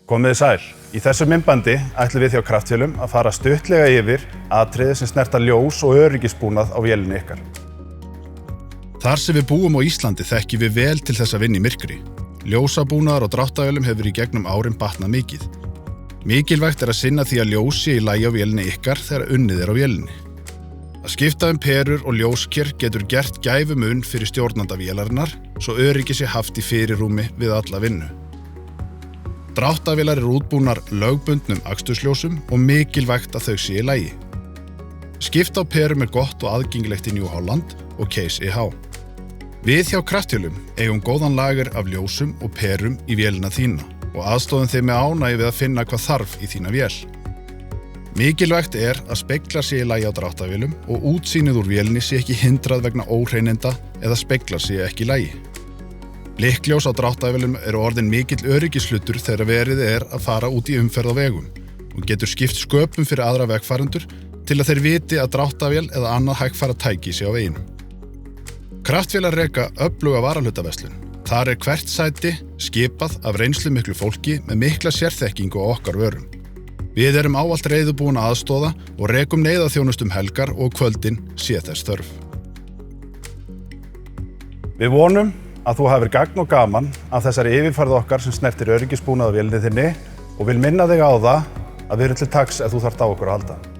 Komið þið sæl. Í þessu myndbandi ætlum við hjá Kraftvélum að fara stuttlega yfir atriði sem snerta ljós og öryggisbúnað á vélinni ykkar. Þar sem við búum á Íslandi þekkjum við vel til þess að vinna í myrkri. Ljósabúnaðar á dráttarvélum hefur í gegnum árin batnað mikið. Mikilvægt að sinna því að ljós sé í lagi á vélinni ykkar þegar unnið á vélinni. Að skipta perur og ljósker getur gert gæfumun fyrir stjórnanda vélarinnar svo öryggi sé haft í fyrirrúmi við alla vinnu. Dráttarvélar eru útbúnar lögbundnum akstursljósum og mikilvægt að þau sé í lagi. Skipta á perum gott og aðgengilegt í New Holland og Case IH. Við hjá Kraftvélum eigum góðan lager af ljósum og perum í vélina þína og aðstoðum þig með ánægju við að finna hvað þarf í þína vél. Mikilvægt að speglar sé í lagi á dráttarvélum og útsýnið úr vélinni sé ekki hindrað vegna óhreineinda eða speglar sé ekki í lagi. Blikkljós á dráttarvélum eru orðin mikill öryggishlutur þegar verið að fara út í umferð á vegum og getur skipt sköpum fyrir aðra vegfarendur til að þeir viti að dráttarvél eða annað hægfaratæki sé á veginum. Kraftvélar reka öfluga varahlutaverslun. Þar hvert sæti skipað af reynslumiklu fólki með mikla sérþekkingu á okkar vörum. Við erum ávallt reiðubúin að aðstoða og rekum neyðarþjónustu helgar og kvöldin sé þess þörf. Við vonum að þú hafir gagn og gaman af þessari yfirferð okkar sem snertir öryggisbúnað á vélinni þinni og vil minna þig á það að við erum til taks ef þú þarft á okkur að halda.